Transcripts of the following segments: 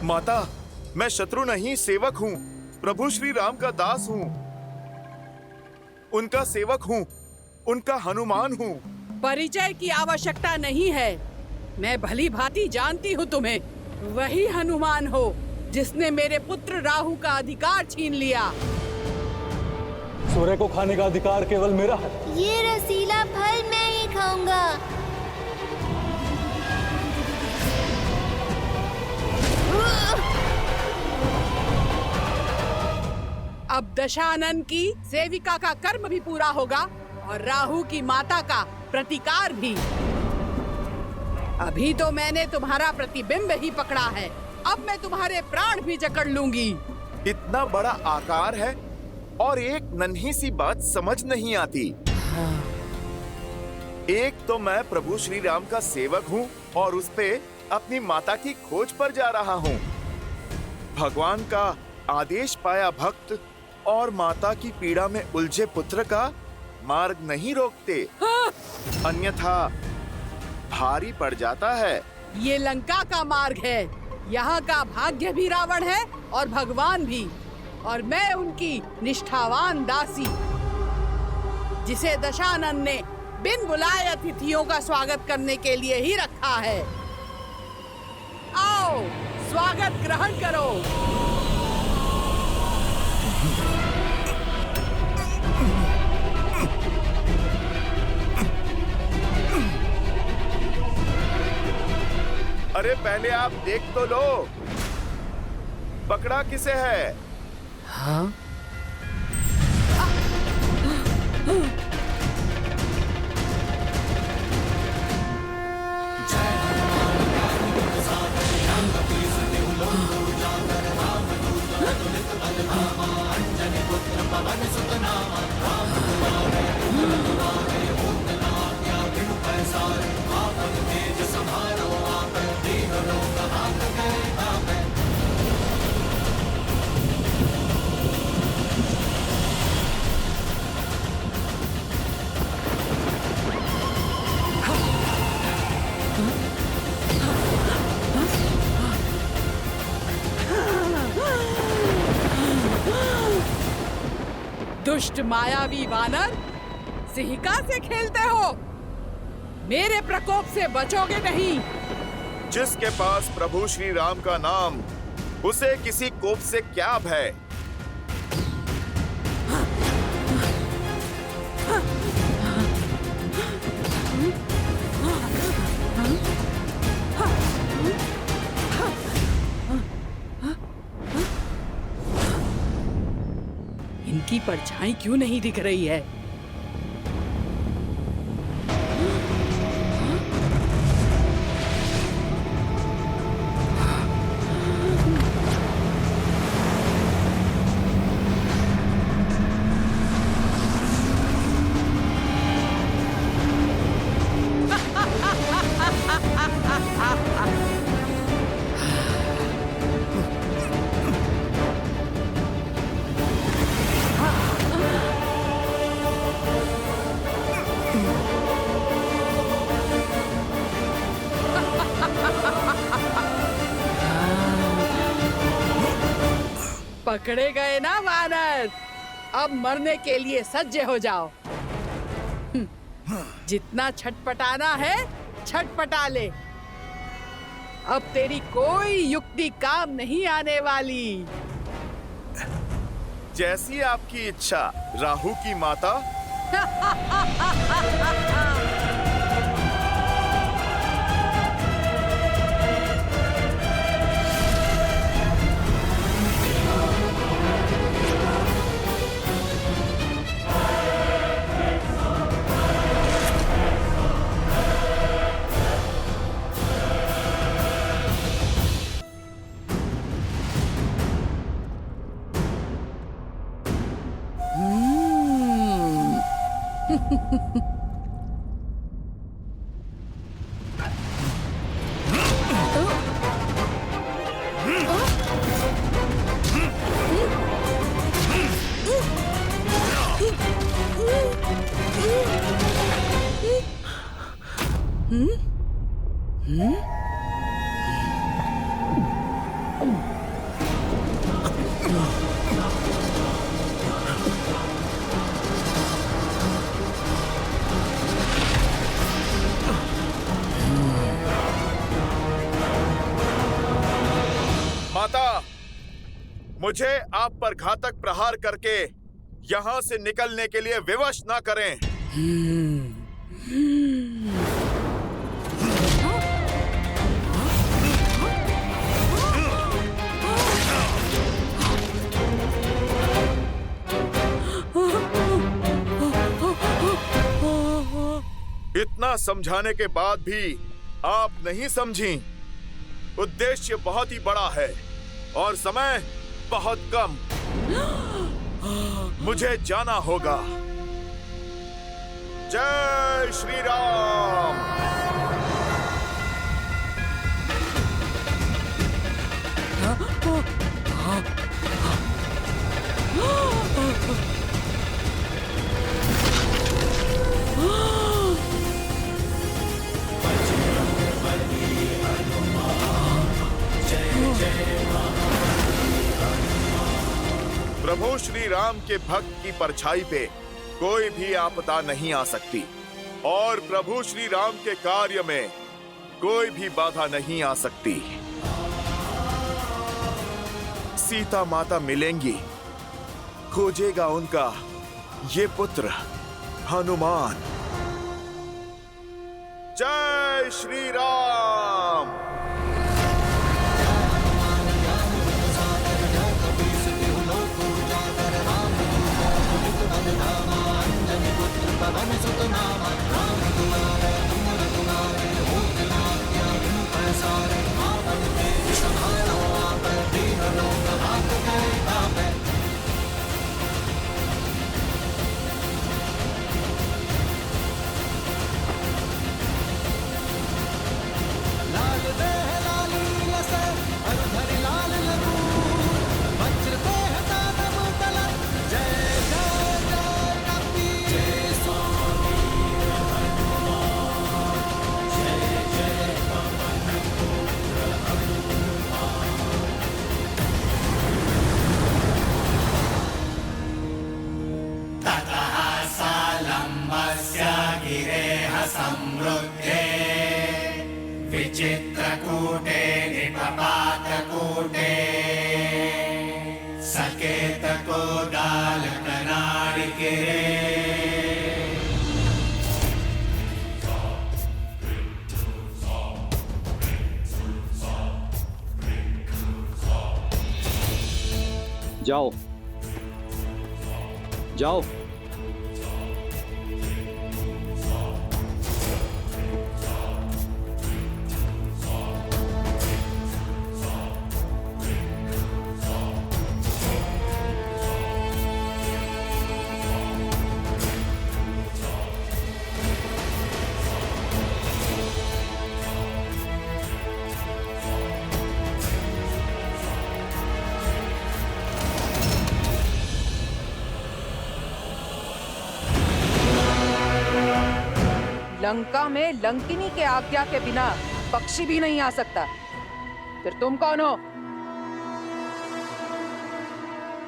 माता, मैं शत्रु नहीं, सेवक हूँ। प्रभु श्री राम का दास हूँ, उनका सेवक हूँ, उनका हनुमान हूँ। परिचय की आवश्यकता नहीं है। मैं भली भांति जानती हूँ तुम्हें। वही हनुमान हो जिसने मेरे पुत्र राहु का अधिकार छीन लिया। सूर्य को खाने का अधिकार केवल मेरा है। ये रसीला फल मैं ही खाऊंगा। अब दशानन की सेविका का कर्म भी पूरा होगा और राहु की माता का प्रतिकार भी। अभी तो मैंने तुम्हारा प्रतिबिंब ही पकड़ा है, अब मैं तुम्हारे प्राण भी जकड़ लूंगी। इतना बड़ा आकार है और एक नन्ही सी बात समझ नहीं आती। एक तो मैं प्रभु श्री राम का सेवक हूँ और उस पे अपनी माता की खोज पर जा रहा हूँ। भगवान का आदेश पाया भक्त और माता की पीड़ा में उलझे पुत्र का मार्ग नहीं रोकते, अन्यथा भारी पड़ जाता है। ये लंका का मार्ग है। यहाँ का भाग्य भी रावण है और भगवान भी, और मैं उनकी निष्ठावान दासी, जिसे दशानन ने बिन बुलाए अतिथियों का स्वागत करने के लिए ही रखा है। आओ, स्वागत ग्रहण करो। अरे पहले आप देख तो लो, पकड़ा किसे है? हाँ? दुष्ट मायावी वानर, सिंहिका से खेलते हो? मेरे प्रकोप से बचोगे नहीं। जिसके पास प्रभु श्री राम का नाम, उसे किसी कोप से क्या भय। इनकी परछाई क्यों नहीं दिख रही है? पकड़े गए ना वानर, अब मरने के लिए सज्ज हो जाओ। जितना छटपटाना है छटपटा ले, अब तेरी कोई युक्ति काम नहीं आने वाली। जैसी आपकी इच्छा, राहु की माता। मुझे आप पर घातक प्रहार करके यहाँ से निकलने के लिए विवश ना करें। इतना समझाने के बाद भी आप नहीं समझी। उद्देश्य बहुत ही बड़ा है और समय बहुत कम। मुझे जाना होगा। जय श्री राम। प्रभु श्री राम के भक्त की परछाई पे कोई भी आपदा नहीं आ सकती और प्रभु श्री राम के कार्य में कोई भी बाधा नहीं आ सकती। सीता माता मिलेंगी, खोजेगा उनका ये पुत्र हनुमान। जय श्री राम। चित्रकूटे निपपातकूटे सकेतकोदालकनाडिकिरे जाओ जाओ। लंका में लंकिनी के आज्ञा के बिना पक्षी भी नहीं आ सकता। फिर तुम कौन हो?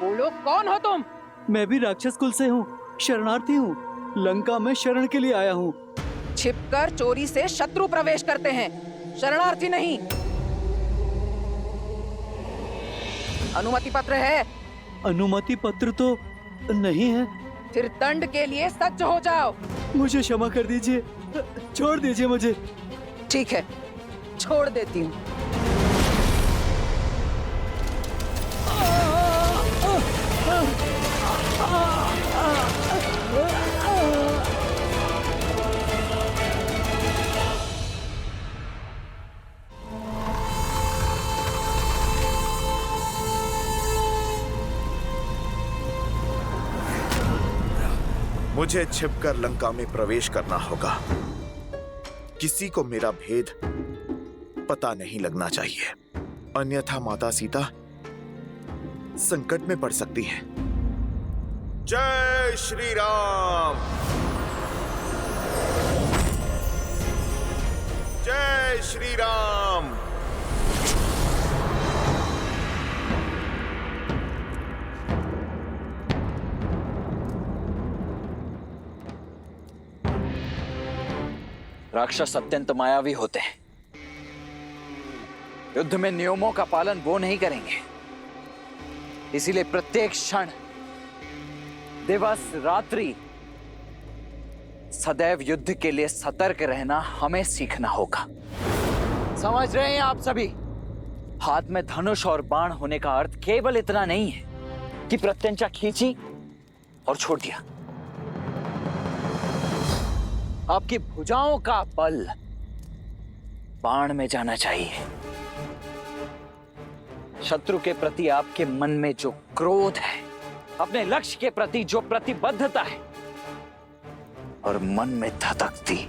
बोलो, कौन हो तुम? मैं भी राक्षस कुल से हूँ, शरणार्थी हूँ, लंका में शरण के लिए आया हूँ। छिपकर चोरी से शत्रु प्रवेश करते हैं, शरणार्थी नहीं। अनुमति पत्र है? अनुमति पत्र तो नहीं है। फिर दंड के लिए सज्ज हो जाओ। मुझे क्षमा कर दीजिए, छोड़ दीजिए मुझे। ठीक है, छोड़ देती हूँ। मुझे छिपकर लंका में प्रवेश करना होगा। किसी को मेरा भेद पता नहीं लगना चाहिए, अन्यथा माता सीता संकट में पड़ सकती है। जय श्री राम। जय श्री राम। राक्षस अत्यंत मायावी होते हैं। युद्ध में नियमों का पालन वो नहीं करेंगे इसीलिए प्रत्येक क्षण, दिवस, रात्रि सदैव युद्ध के लिए सतर्क रहना हमें सीखना होगा। समझ रहे हैं आप सभी? हाथ में धनुष और बाण होने का अर्थ केवल इतना नहीं है कि प्रत्यंचा खींची और छोड़ दिया। आपकी भुजाओं का बल बाण में जाना चाहिए। शत्रु के प्रति आपके मन में जो क्रोध है, अपने लक्ष्य के प्रति जो प्रतिबद्धता है और मन में धधकती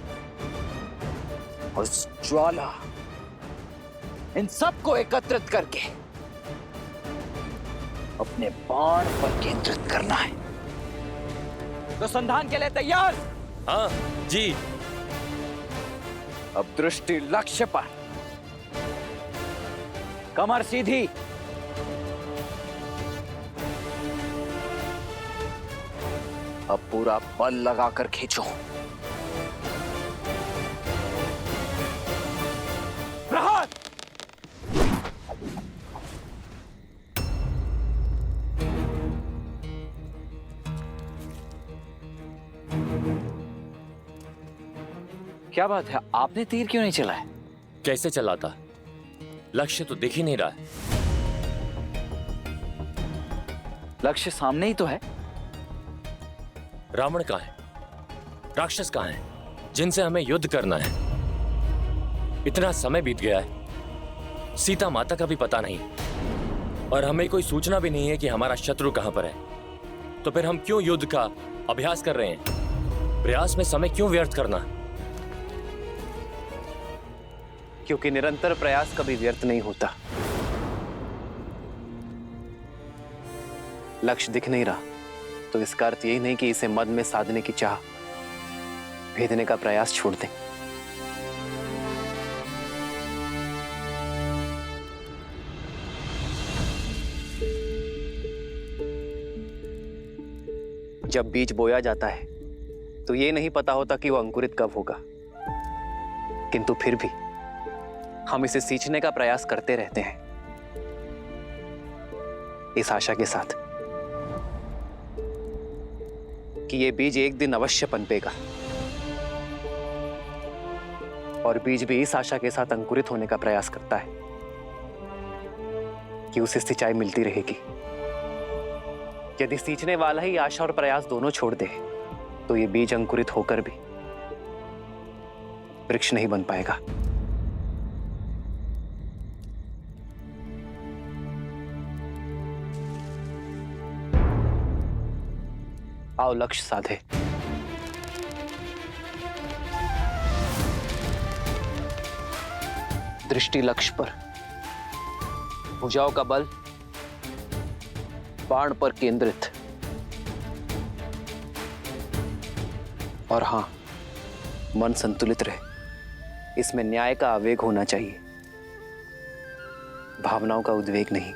उस ज्वाला, इन सबको एकत्रित करके अपने बाण पर केंद्रित करना है। तो संधान के लिए तैयार? हाँ जी। अब दृष्टि लक्ष्य पर, कमर सीधी, अब पूरा बल लगाकर खींचो। प्रहार! क्या बात है, आपने तीर क्यों नहीं चलाया? कैसे चलाता? लक्ष्य तो दिख ही नहीं रहा है। लक्ष्य सामने ही तो है। रावण कहाँ है? राक्षस कहाँ है जिनसे हमें युद्ध करना है? इतना समय बीत गया है, सीता माता का भी पता नहीं और हमें कोई सूचना भी नहीं है कि हमारा शत्रु कहां पर है। तो फिर हम क्यों युद्ध का अभ्यास कर रहे हैं? प्रयास में समय क्यों व्यर्थ करना? क्योंकि निरंतर प्रयास कभी व्यर्थ नहीं होता। लक्ष्य दिख नहीं रहा तो इसका अर्थ यही नहीं कि इसे मद में साधने की चाह, भेदने का प्रयास छोड़ दें। जब बीज बोया जाता है तो ये नहीं पता होता कि वो अंकुरित कब होगा, किंतु फिर भी हम इसे सींचने का प्रयास करते रहते हैं, इस आशा के साथ कि ये बीज एक दिन अवश्य पनपेगा। और बीज भी इस आशा के साथ अंकुरित होने का प्रयास करता है कि उसे सिंचाई मिलती रहेगी। यदि सींचने वाला ही आशा और प्रयास दोनों छोड़ दे तो ये बीज अंकुरित होकर भी वृक्ष नहीं बन पाएगा। आओ लक्ष्य साधे। दृष्टि लक्ष्य पर, भुजाओं का बल बाण पर केंद्रित। और हां, मन संतुलित रहे, इसमें न्याय का आवेग होना चाहिए, भावनाओं का उद्वेग नहीं।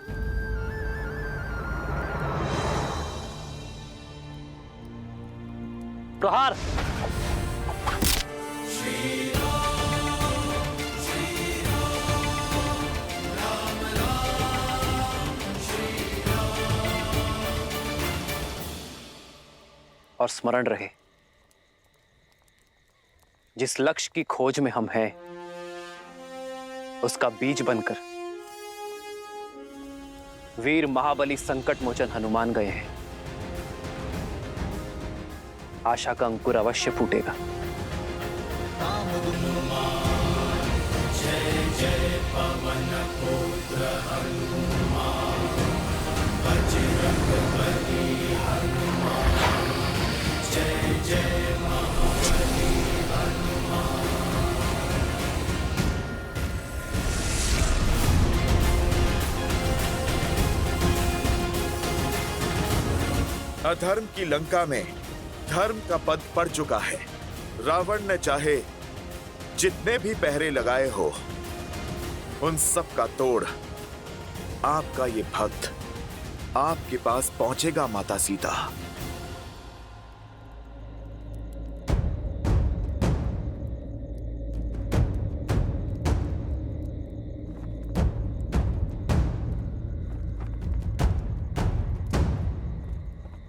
प्रहार! और स्मरण रहे, जिस लक्ष्य की खोज में हम हैं, उसका बीज बनकर वीर महाबली संकट मोचन हनुमान गए हैं। आशा का अंकुर अवश्य फूटेगा। अधर्म की लंका में धर्म का पद पड़ चुका है। रावण ने चाहे जितने भी पहरे लगाए हो, उन सब का तोड़ आपका ये भक्त आपके पास पहुंचेगा माता सीता।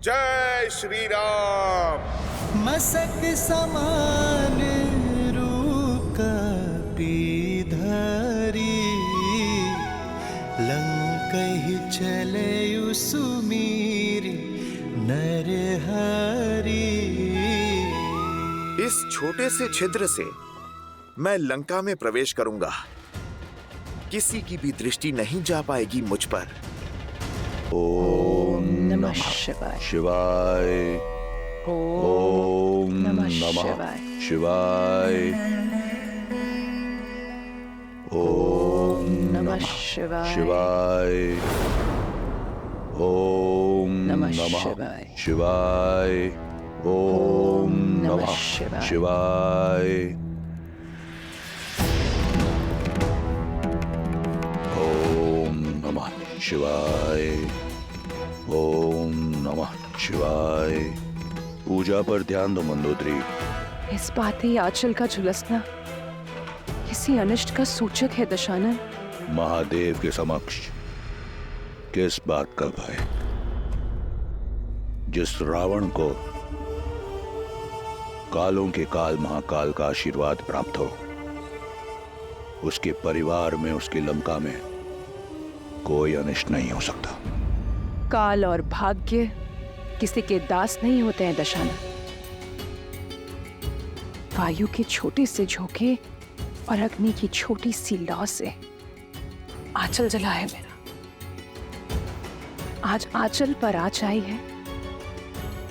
जय श्री राम। मसक समान रूप कपी धरी, लंकहि चले सुमीर नर हरि। इस छोटे से छिद्र से मैं लंका में प्रवेश करूंगा। किसी की भी दृष्टि नहीं जा पाएगी मुझ पर। ओम नमः शिवाय। शिवाय। ओम नमः शिवाय। शिवाय। ओम नमः शिवाय। शिवाय। ओम नमः नमः शिवाय। शिवाय। ओम नमः शिवाय। ओम नमः शिवाय। ओम नमः शिवाय। पूजा पर ध्यान दो मंदोदरी। इस बात ही आंचल का झुलसना किसी अनिष्ट का सूचक है दशानन। महादेव के समक्ष किस बात का भय? जिस रावण को कालों के काल महाकाल का आशीर्वाद प्राप्त हो, उसके परिवार में, उसकी लंका में कोई अनिष्ट नहीं हो सकता। काल और भाग्य किसी के दास नहीं होते हैं दशानन। वायु के छोटे से झोंके और अग्नि की छोटी सी लौ से आंचल जला है मेरा। आज आंचल पर आँच आई है,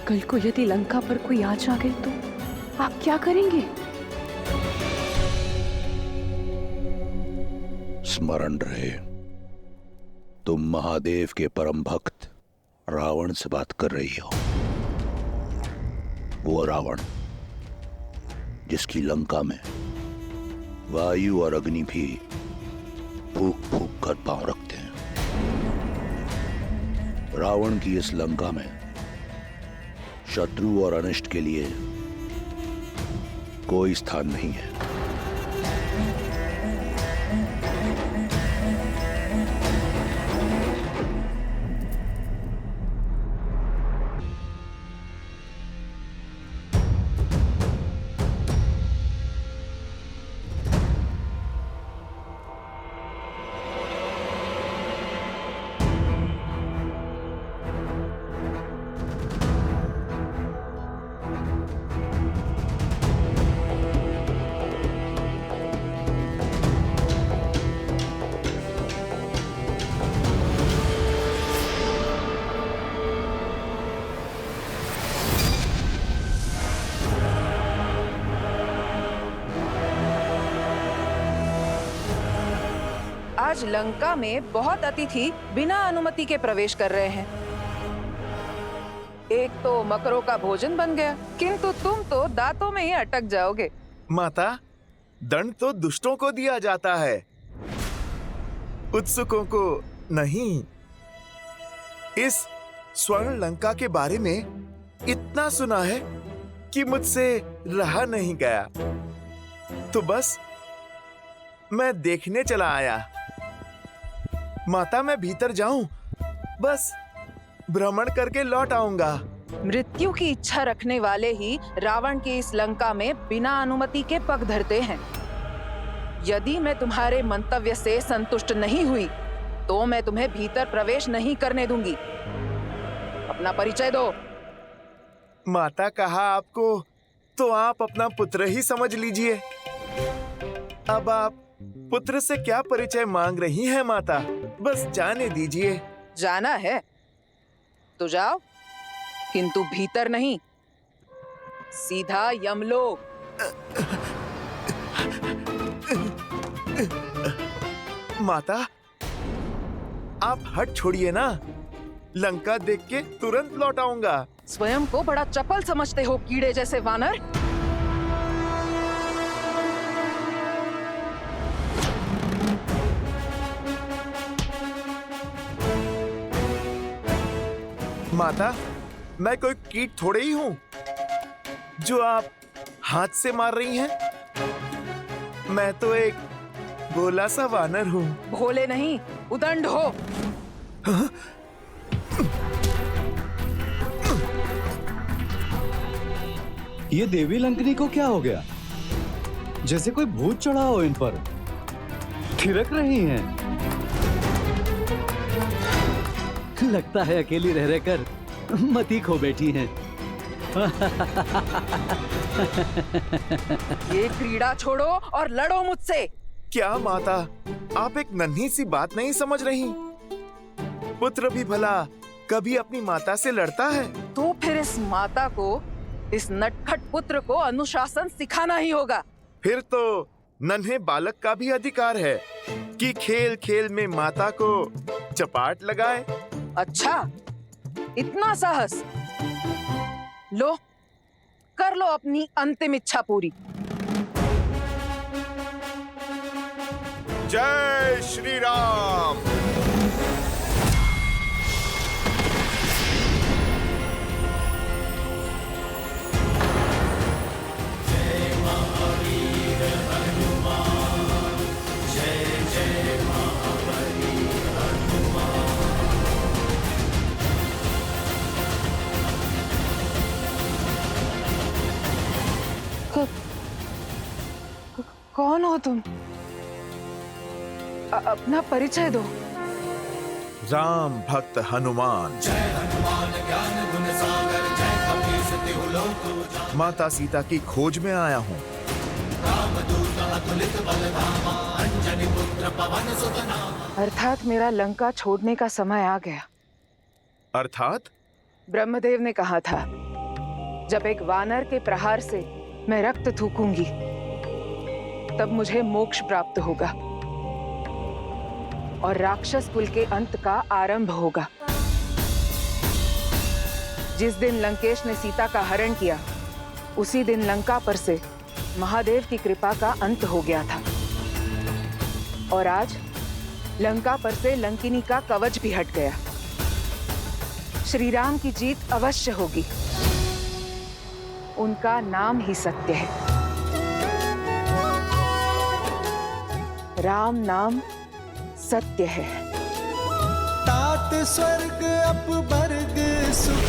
कल को यदि लंका पर कोई आँच आ गई तो आप क्या करेंगे? स्मरण रहे, तुम महादेव के परम भक्त रावण से बात कर रही हो। वो रावण जिसकी लंका में वायु और अग्नि भी फूक फूक कर पांव रखते हैं। रावण की इस लंका में शत्रु और अनिष्ट के लिए कोई स्थान नहीं है। आज लंका में बहुत अतिथि बिना अनुमति के प्रवेश कर रहे हैं। एक तो मकरों का भोजन बन गया, किंतु तुम तो दांतों में ही अटक जाओगे। माता, दंड तो दुष्टों को दिया जाता है, उत्सुकों को नहीं। इस स्वर्ण लंका के बारे में इतना सुना है कि मुझसे रहा नहीं गया, तो बस मैं देखने चला आया। माता, मैं भीतर जाऊं, बस भ्रमण करके लौट आऊंगा। मृत्यु की इच्छा रखने वाले ही रावण की इस लंका में बिना अनुमति के पग धरते हैं। यदि मैं तुम्हारे मंतव्य से संतुष्ट नहीं हुई तो मैं तुम्हें भीतर प्रवेश नहीं करने दूंगी। अपना परिचय दो। माता, कहा आपको तो आप अपना पुत्र ही समझ लीजिए। अब आप पुत्र से क्या परिचय मांग रही हैं माता? बस जाने दीजिए। जाना है तो जाओ, किंतु भीतर नहीं, सीधा यमलोक। माता, आप हट छोड़िए ना, लंका देख के तुरंत लौट आऊंगा। स्वयं को बड़ा चपल समझते हो, कीड़े जैसे वानर। माता, मैं कोई कीट थोड़े ही हूँ जो आप हाथ से मार रही हैं। मैं तो एक भोला सा वानर हूँ। भोले नहीं, उदंड हो। हाँ? ये देवी लंकनी को क्या हो गया? जैसे कोई भूत चढ़ा हो इन पर। थिरक रही हैं। लगता है अकेली रह रहकर मती खो बैठी हैं। ये क्रीड़ा छोड़ो और लड़ो मुझसे। क्या माता, आप एक नन्ही सी बात नहीं समझ रही? पुत्र भी भला कभी अपनी माता से लड़ता है? तो फिर इस माता को, इस नटखट पुत्र को अनुशासन सिखाना ही होगा। फिर तो नन्हे बालक का भी अधिकार है कि खेल खेल में माता को चपाट लगाए। अच्छा, इतना साहस? लो, कर लो अपनी अंतिम इच्छा पूरी। जय श्री राम। कौन हो तुम? अपना परिचय दो। राम भक्त हनुमान। माता सीता की खोज में आया हूँ। अर्थात मेरा लंका छोड़ने का समय आ गया। अर्थात? ब्रह्मदेव ने कहा था, जब एक वानर के प्रहार से मैं रक्त थूकूंगी तब मुझे मोक्ष प्राप्त होगा और राक्षस कुल के अंत का आरंभ होगा। जिस दिन लंकेश ने सीता का हरण किया, उसी दिन लंका पर से महादेव की कृपा का अंत हो गया था। और आज लंका पर से लंकिनी का कवच भी हट गया। श्री राम की जीत अवश्य होगी। उनका नाम ही सत्य है। राम नाम सत्य है। तात स्वर्ग अपवर्ग सुख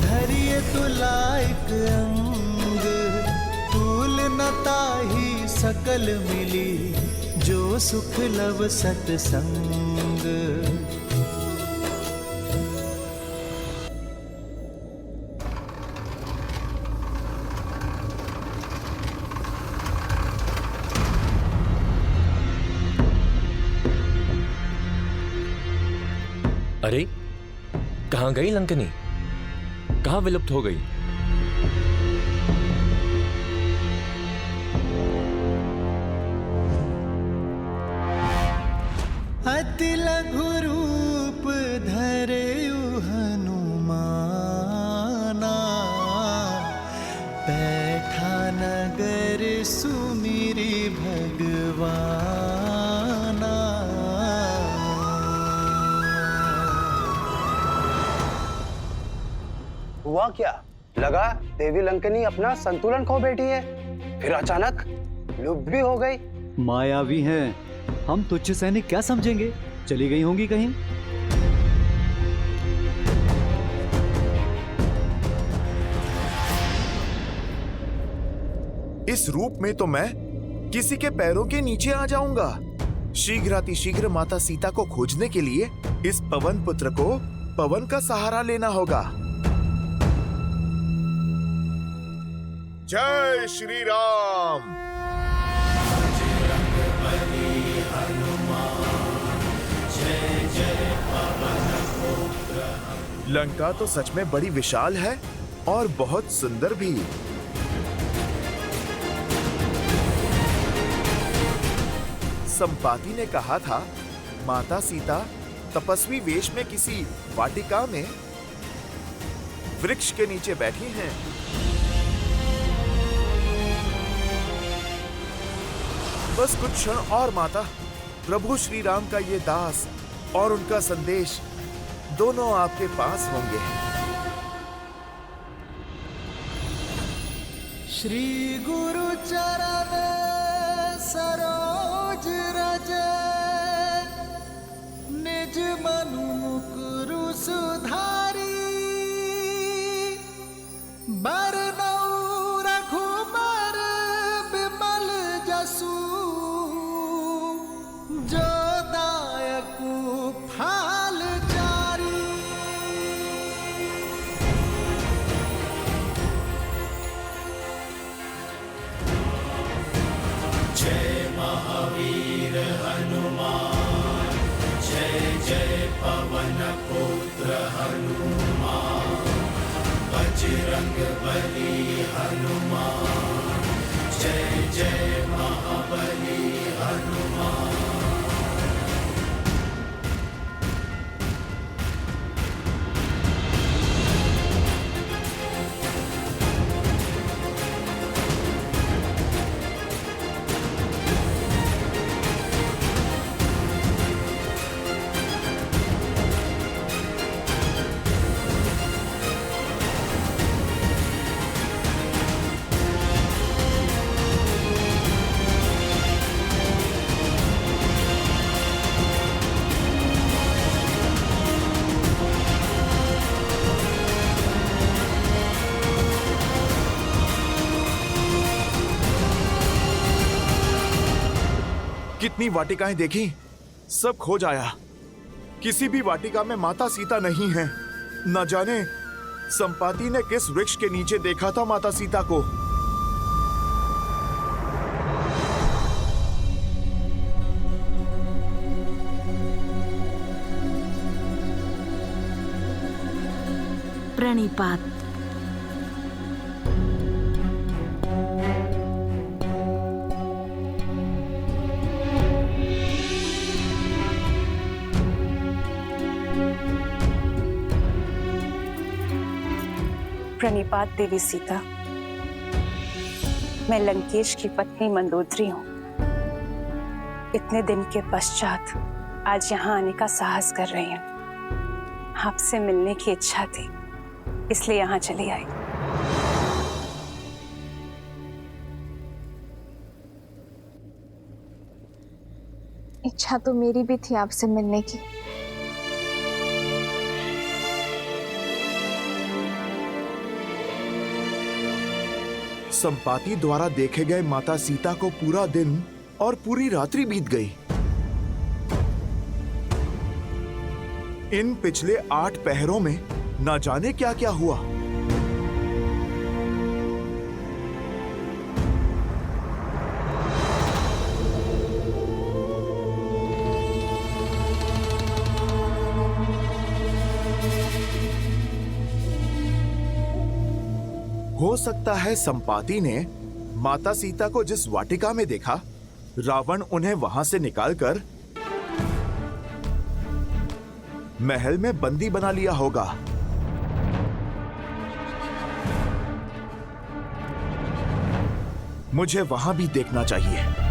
धरिए तो लायक अंग। तूल न ताहि सकल मिली जो सुख लव सतसंग। अरे, कहाँ गई लंकनी? कहाँ विलुप्त हो गई? अति लघु रूप धरेउ हनुमाना। बैठा नगर सुमिरि भगवाना। हुआ क्या? लगा देवी लंकनी अपना संतुलन खो बैठी है, फिर अचानक लुप्त भी हो गई। मायावी हैं, हम तुच्छ सैनिक क्या समझेंगे? चली गई होंगी कहीं। इस रूप में तो मैं किसी के पैरों के नीचे आ जाऊंगा। शीघ्रातिशीघ्र माता सीता को खोजने के लिए इस पवन पुत्र को पवन का सहारा लेना होगा। जय श्री राम। लंका तो सच में बड़ी विशाल है और बहुत सुंदर भी। संपाति ने कहा था, माता सीता तपस्वी वेश में किसी वाटिका में वृक्ष के नीचे बैठी हैं। बस कुछ क्षण और माता, प्रभु श्री राम का ये दास और उनका संदेश दोनों आपके पास होंगे। श्री गुरु चरण सरोज रज। निज मनु मुकुरु सुधारी। बरनउँ कितनी वाटिकाएं देखी, सब खो जाया। किसी भी वाटिका में माता सीता नहीं है। न जाने संपाति ने किस वृक्ष के नीचे देखा था माता सीता को। प्रणिपात। प्रणिपात देवी सीता। मैं लंकेश की पत्नी मंदोदरी हूँ। इतने दिन के पश्चात आज यहाँ आने का साहस कर रही हूँ। आपसे मिलने की इच्छा थी, इसलिए यहाँ चली आई। इच्छा तो मेरी भी थी आपसे मिलने की। संपाति द्वारा देखे गए माता सीता को पूरा दिन और पूरी रात्रि बीत गई। इन पिछले 8 पहरों में न जाने क्या क्या हुआ। हो सकता है संपाति ने माता सीता को जिस वाटिका में देखा, रावण उन्हें वहां से निकालकर महल में बंदी बना लिया होगा। मुझे वहां भी देखना चाहिए।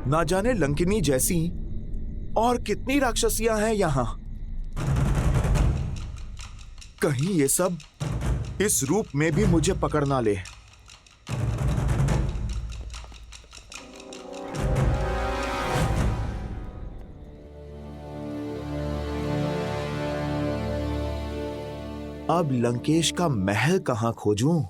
ना जाने लंकिनी जैसी और कितनी राक्षसियां हैं यहां। कहीं ये सब इस रूप में भी मुझे पकड़ ना ले। अब लंकेश का महल कहां खोजूं?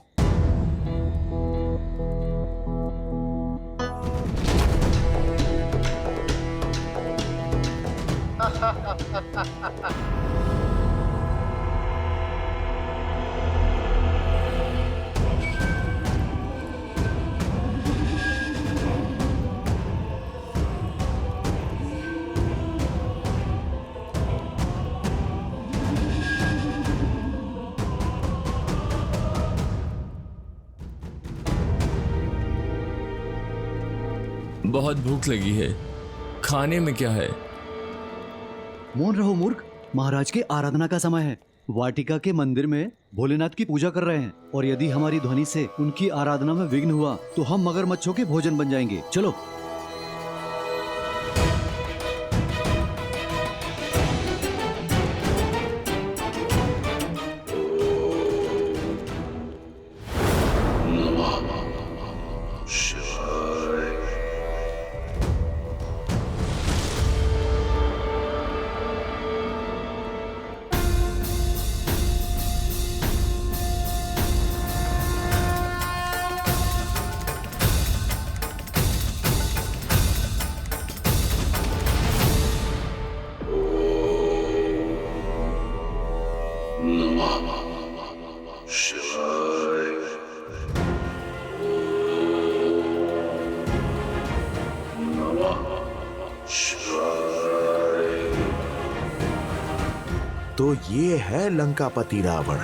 बहुत भूख लगी है, खाने में क्या है? मौन रहो मूर्ख, महाराज के आराधना का समय है। वाटिका के मंदिर में भोलेनाथ की पूजा कर रहे हैं और यदि हमारी ध्वनि से उनकी आराधना में विघ्न हुआ तो हम मगरमच्छों के भोजन बन जाएंगे। चलो। तो ये है लंकापति रावण।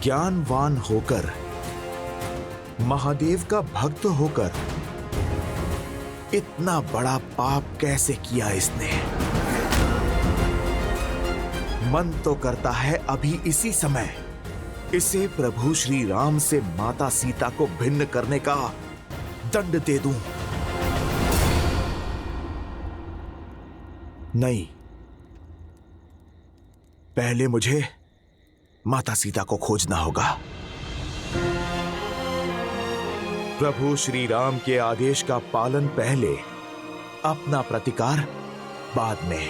ज्ञानवान होकर, महादेव का भक्त होकर इतना बड़ा पाप कैसे किया इसने? मन तो करता है अभी इसी समय इसे प्रभु श्री राम से माता सीता को भिन्न करने का दंड दे दूं। नहीं, पहले मुझे माता सीता को खोजना होगा। प्रभु श्री राम के आदेश का पालन पहले, अपना प्रतिकार बाद में।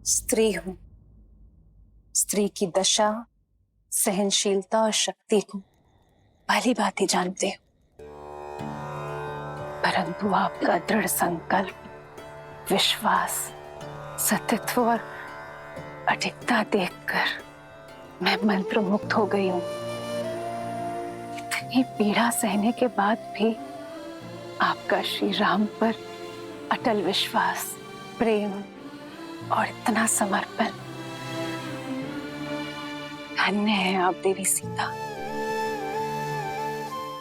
स्त्री हूं। स्त्री की दशा, सहनशीलता और शक्ति को भली भांति ही जानते हो, परंतु आपका दृढ़ संकल्प, विश्वास, सतीत्व और अडिगता देखकर मैं मंत्रमुग्ध हो गई हूं। इतनी पीड़ा सहने के बाद भी आपका श्री राम पर अटल विश्वास, प्रेम और इतना समर्पण। धन्य है आप देवी सीता।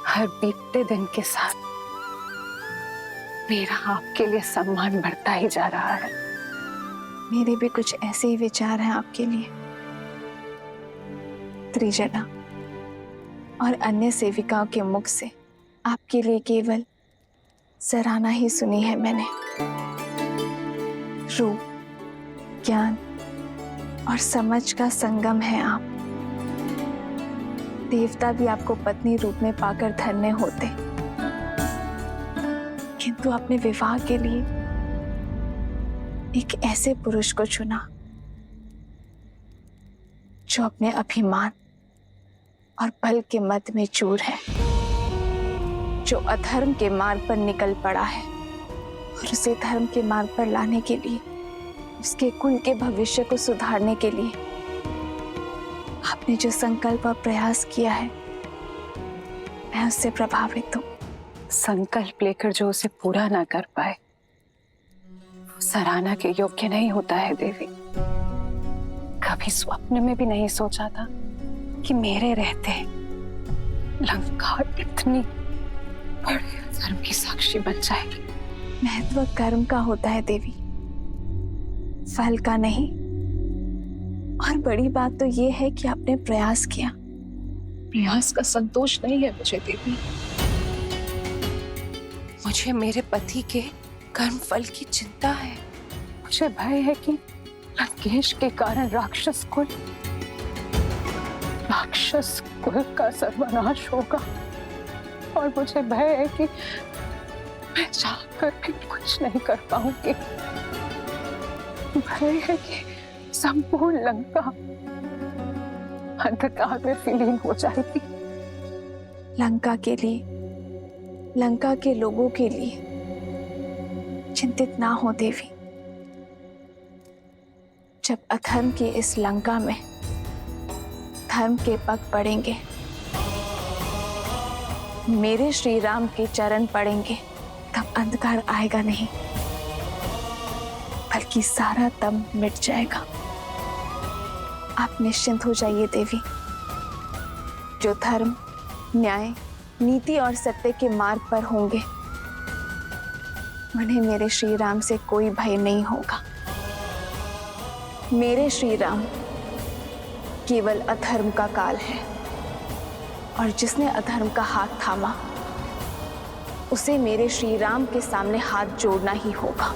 हर बीतते दिन के साथ मेरा आपके लिए सम्मान बढ़ता ही जा रहा है। मेरे भी कुछ ऐसे ही विचार हैं आपके लिए। त्रिजटा और अन्य सेविकाओं के मुख से आपके लिए केवल सराहना ही सुनी है मैंने। रूप, ज्ञान और समझ का संगम है आप। देवता भी आपको पत्नी रूप में पाकर धन्य होते, किंतु आपने विवाह के लिए एक ऐसे पुरुष को चुना जो अपने अभिमान और बल के मद में चूर है, जो अधर्म के मार्ग पर निकल पड़ा है और उसे धर्म के मार्ग पर लाने के लिए, उसके कुल के भविष्य को सुधारने के लिए आपने जो संकल्प और प्रयास किया है, मैं उससे प्रभावित हूं। संकल्प लेकर जो उसे पूरा ना कर पाए वो सराहना के योग्य नहीं होता है देवी। कभी स्वप्न में भी नहीं सोचा था कि मेरे रहते लंका इतनी बड़े धर्म की साक्षी बन जाएगी। महत्व कर्म का होता है देवी, फल का नहीं। और बड़ी बात तो ये है कि आपने प्रयास किया। प्रयास का संतोष नहीं है मुझे देवी। मुझे मेरे पति के कर्म फल की चिंता है। मुझे भय है कि लंकेश के कारण राक्षस कुल का सर्वनाश होगा, और मुझे भय है कि मैं चाहकर भी कुछ नहीं कर पाऊंगी। भय है कि संपूर्ण लंका अंधकार में विलीन हो जाएगी। लंका के लिए, लंका के लोगों के लिए चिंतित ना हो देवी। जब अधर्म की इस लंका में धर्म के पग पड़ेंगे, मेरे श्री राम के चरण पड़ेंगे, तब अंधकार आएगा नहीं, बल्कि सारा दम मिट जाएगा। आप निश्चिंत हो जाइए देवी। जो धर्म, न्याय, नीति और सत्य के मार्ग पर होंगे, उन्हें मेरे श्री राम से कोई भय नहीं होगा। मेरे श्री राम केवल अधर्म का काल है, और जिसने अधर्म का हाथ थामा उसे मेरे श्री राम के सामने हाथ जोड़ना ही होगा।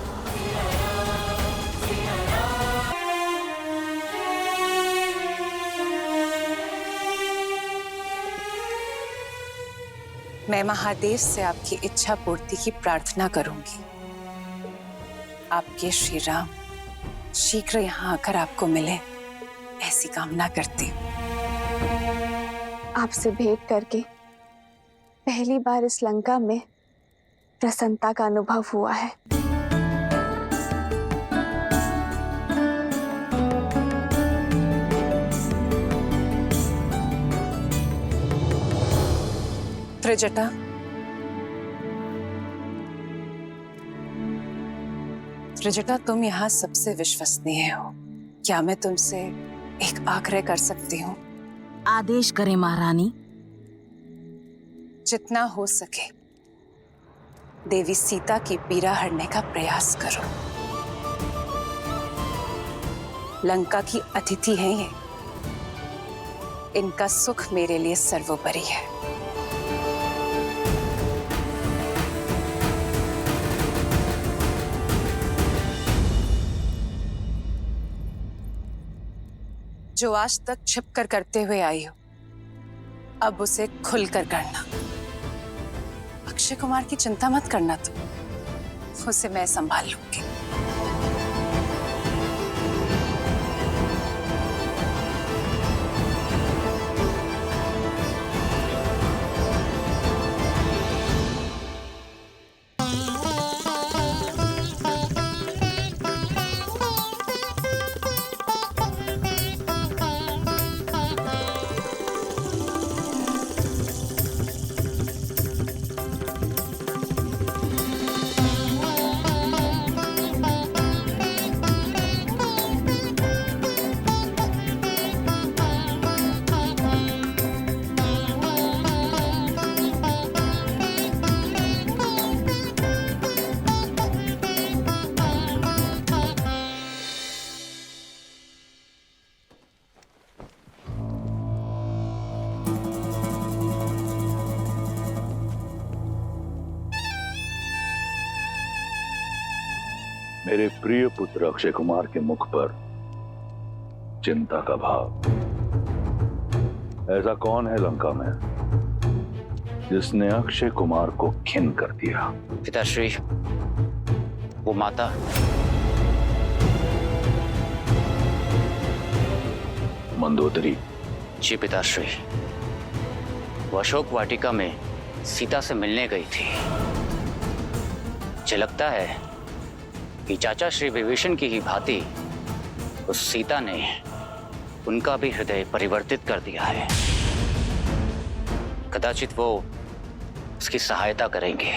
मैं महादेव से आपकी इच्छा पूर्ति की प्रार्थना करूंगी। आपके श्री राम शीघ्र यहाँ आकर आपको मिले, ऐसी कामना करती हूँ। आपसे भेंट करके पहली बार इस लंका में प्रसन्नता का अनुभव हुआ है। त्रिजटा, त्रिजटा, तुम यहाँ सबसे विश्वसनीय हो। क्या मैं तुमसे एक आग्रह कर सकती हूँ? आदेश करें महारानी। जितना हो सके देवी सीता की पीड़ा हरने का प्रयास करो। लंका की अतिथि हैं ये, इनका सुख मेरे लिए सर्वोपरि है। जो आज तक छिपकर करते हुए आई हो, अब उसे खुलकर करना। अक्षय कुमार की चिंता मत करना, तुम उसे मैं संभाल लूंगी। मेरे प्रिय पुत्र अक्षय कुमार के मुख पर चिंता का भाव। ऐसा कौन है लंका में जिसने अक्षय कुमार को खिन कर दिया? पिताश्री, वो माता। मंदोदरी। जी पिताश्री, वो अशोक वाटिका में सीता से मिलने गई थी। मुझे लगता है कि चाचा श्री विभीषण की ही भांति उस सीता ने उनका भी हृदय परिवर्तित कर दिया है। कदाचित वो उसकी सहायता करेंगे।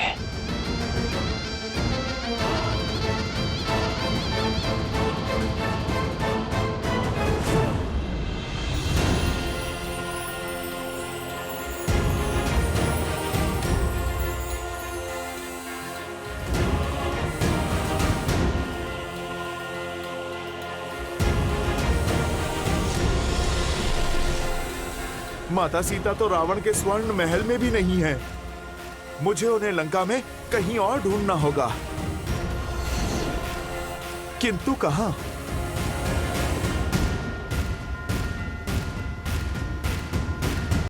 माता सीता तो रावण के स्वर्ण महल में भी नहीं है। मुझे उन्हें लंका में कहीं और ढूंढना होगा, किंतु कहां?